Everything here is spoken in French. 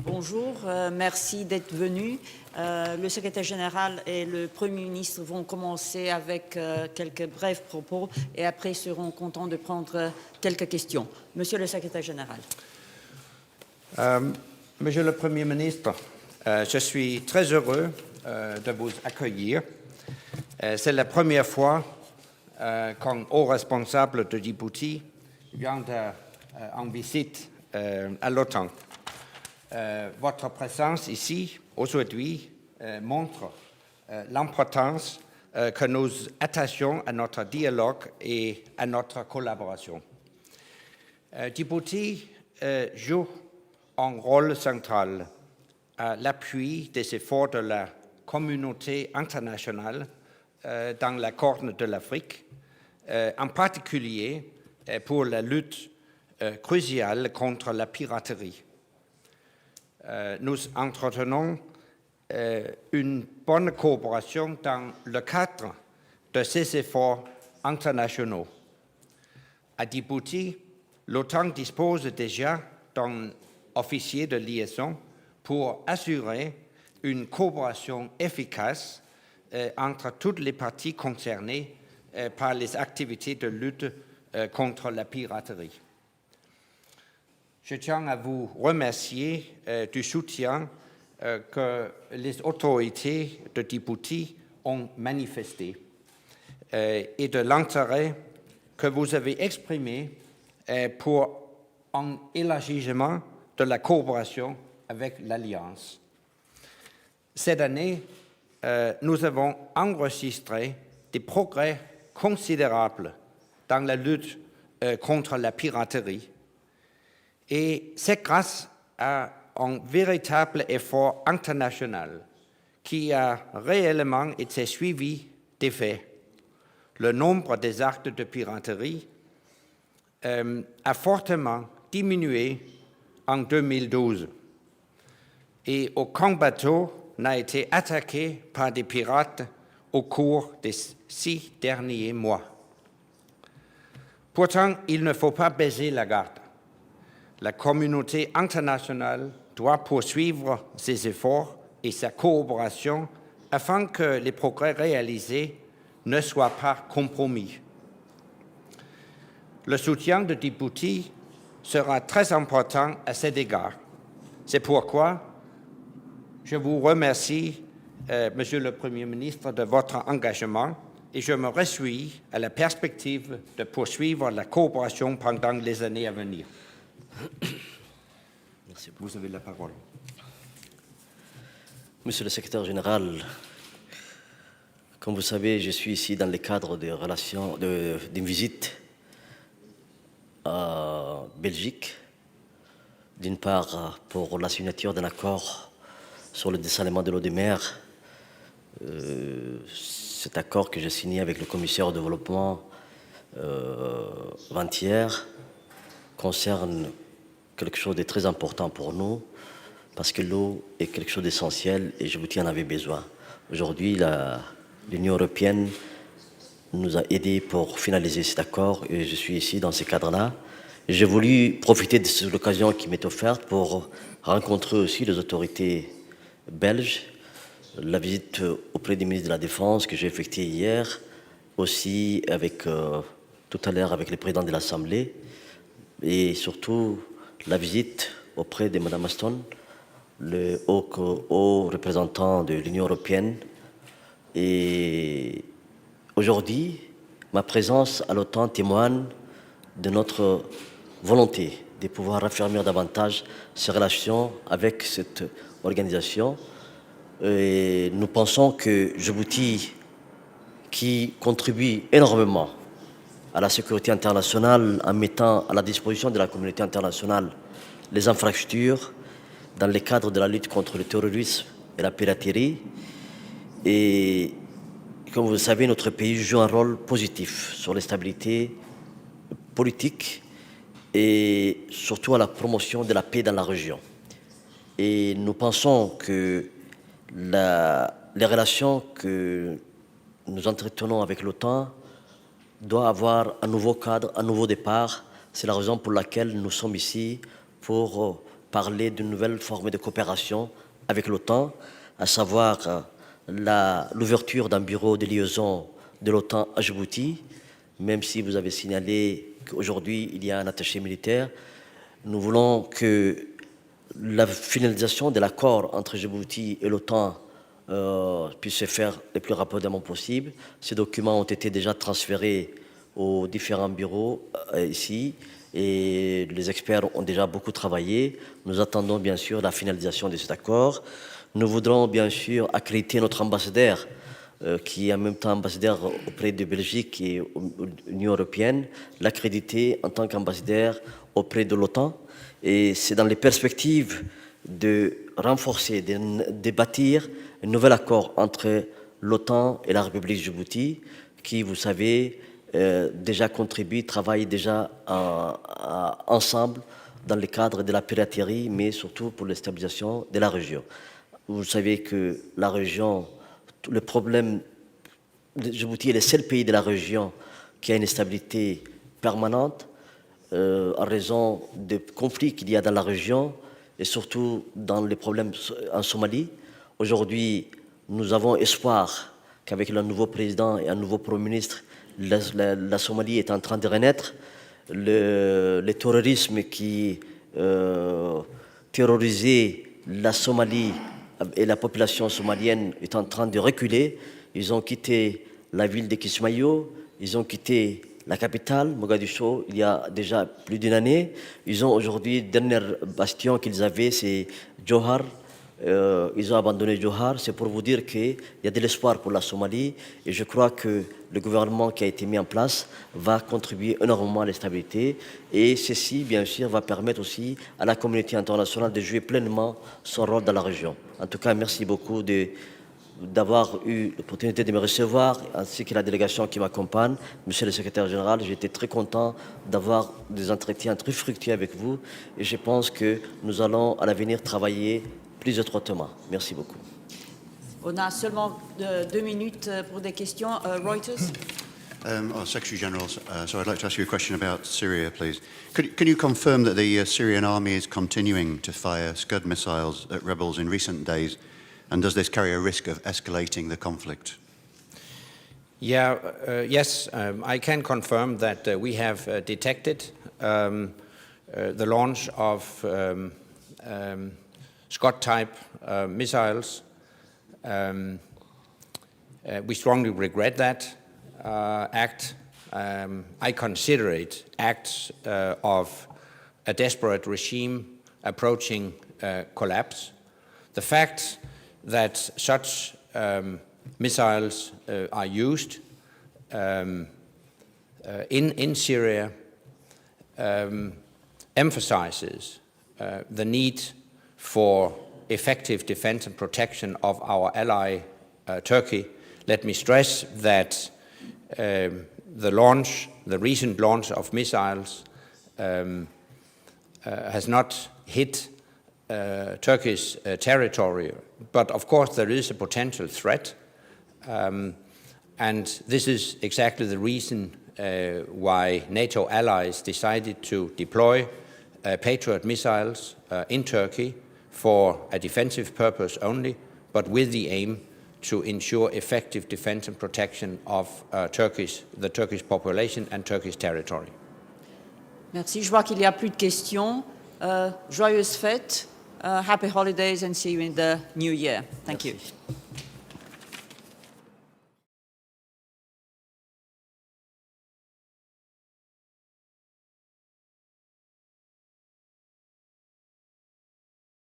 Bonjour, merci d'être venu. Le secrétaire général et le Premier ministre vont commencer avec quelques brefs propos et après seront contents de prendre quelques questions. Monsieur le secrétaire général. Monsieur le Premier ministre, je suis très heureux de vous accueillir. C'est la première fois qu'un haut responsable de Djibouti vient en visite à l'OTAN. Votre présence ici aujourd'hui montre l'importance que nous attachons à notre dialogue et à notre collaboration. Djibouti joue un rôle central à l'appui des efforts de la communauté internationale dans la Corne de l'Afrique, en particulier pour la lutte cruciale contre la piraterie. Nous entretenons une bonne coopération dans le cadre de ces efforts internationaux. À Djibouti, l'OTAN dispose déjà d'un officier de liaison pour assurer une coopération efficace entre toutes les parties concernées par les activités de lutte contre la piraterie. Je tiens à vous remercier du soutien que les autorités de Djibouti ont manifesté et de l'intérêt que vous avez exprimé pour un élargissement de la coopération avec l'Alliance. Cette année, nous avons enregistré des progrès considérables dans la lutte contre la piraterie. Et c'est grâce à un véritable effort international qui a réellement été suivi des faits. Le nombre des actes de piraterie a fortement diminué en 2012 et aucun bateau n'a été attaqué par des pirates au cours des 6 derniers mois. Pourtant, il ne faut pas baisser la garde. La communauté internationale doit poursuivre ses efforts et sa coopération afin que les progrès réalisés ne soient pas compromis. Le soutien de Djibouti sera très important à cet égard. C'est pourquoi je vous remercie, Monsieur le Premier ministre, de votre engagement et je me réjouis à la perspective de poursuivre la coopération pendant les années à venir. Merci. Vous avez la parole. Monsieur le secrétaire général, comme vous savez, je suis ici dans le cadre des relations d'une visite à Belgique, d'une part pour la signature d'un accord sur le dessalement de l'eau de mer. Cet accord que j'ai signé avec le commissaire au développement avant-hier concerne quelque chose de très important pour nous, parce que l'eau est quelque chose d'essentiel et Djibouti en avait besoin. Aujourd'hui, l'Union européenne nous a aidés pour finaliser cet accord et je suis ici dans ce cadre-là. J'ai voulu profiter de l'occasion qui m'est offerte pour rencontrer aussi les autorités belges, la visite auprès du ministre de la Défense que j'ai effectuée hier, aussi avec, tout à l'heure avec le président de l'Assemblée, et surtout la visite auprès de Mme Ashton, le haut représentant de l'Union européenne. Et aujourd'hui, ma présence à l'OTAN témoigne de notre volonté de pouvoir raffermir davantage ces relations avec cette organisation. Et nous pensons que Djibouti, qui contribue énormément à la sécurité internationale en mettant à la disposition de la communauté internationale les infrastructures dans le cadre de la lutte contre le terrorisme et la piraterie. Et comme vous le savez, notre pays joue un rôle positif sur la stabilité politique et surtout à la promotion de la paix dans la région. Et nous pensons que les relations que nous entretenons avec l'OTAN doit avoir un nouveau cadre, un nouveau départ. C'est la raison pour laquelle nous sommes ici pour parler d'une nouvelle forme de coopération avec l'OTAN, à savoir l'ouverture d'un bureau de liaison de l'OTAN à Djibouti, même si vous avez signalé qu'aujourd'hui il y a un attaché militaire. Nous voulons que la finalisation de l'accord entre Djibouti et l'OTAN puisse se faire le plus rapidement possible. Ces documents ont été déjà transférés aux différents bureaux ici et les experts ont déjà beaucoup travaillé. Nous attendons bien sûr la finalisation de cet accord. Nous voudrons bien sûr accréditer notre ambassadeur qui est en même temps ambassadeur auprès de Belgique et de l'Union européenne, l'accréditer en tant qu'ambassadeur auprès de l'OTAN. Et c'est dans les perspectives de renforcer, de bâtir un nouvel accord entre l'OTAN et la République de Djibouti, qui, vous savez, déjà contribue, travaille déjà ensemble dans le cadre de la piraterie, mais surtout pour la stabilisation de la région. Vous savez que la région, le problème de Djibouti est le seul pays de la région qui a une stabilité permanente en raison des conflits qu'il y a dans la région et surtout dans les problèmes en Somalie. Aujourd'hui, nous avons espoir qu'avec le nouveau président et un nouveau Premier ministre, la Somalie est en train de renaître. Le terrorisme qui terrorisait la Somalie et la population somalienne est en train de reculer. Ils ont quitté la ville de Kismayo, ils ont quitté la capitale, Mogadiscio, il y a déjà plus d'une année. Ils ont aujourd'hui, le dernier bastion qu'ils avaient, c'est Johar. Ils ont abandonné Johar. C'est pour vous dire qu'il y a de l'espoir pour la Somalie. Et je crois que le gouvernement qui a été mis en place va contribuer énormément à la stabilité. Et ceci, bien sûr, va permettre aussi à la communauté internationale de jouer pleinement son rôle dans la région. En tout cas, merci beaucoup d'avoir eu l'opportunité de me recevoir, ainsi que la délégation qui m'accompagne. Monsieur le secrétaire général, j'étais très content d'avoir des entretiens très fructueux avec vous et je pense que nous allons à l'avenir travailler plus étroitement. Merci beaucoup. On a seulement 2 minutes pour des questions. Reuters. Secretary General, so I'd like to ask you a question about Syria, please. Can you confirm that the Syrian army is continuing to fire Scud missiles at rebels in recent days? And does this carry a risk of escalating the conflict? Yes, I can confirm that we have detected the launch of Scud-type missiles. We strongly regret that act. I consider it acts of a desperate regime approaching collapse. The fact that such missiles are used in Syria emphasizes the need for effective defense and protection of our ally Turkey. Let me stress that the recent launch of missiles has not hit Turkey's territory, but of course there is a potential threat, and this is exactly the reason why NATO allies decided to deploy Patriot missiles in Turkey for a defensive purpose only, but with the aim to ensure effective defense and protection of the Turkish population and Turkish territory. Merci. Je vois qu'il n'y a plus de questions. Joyeuses fêtes. Happy holidays and see you in the new year. Thank you.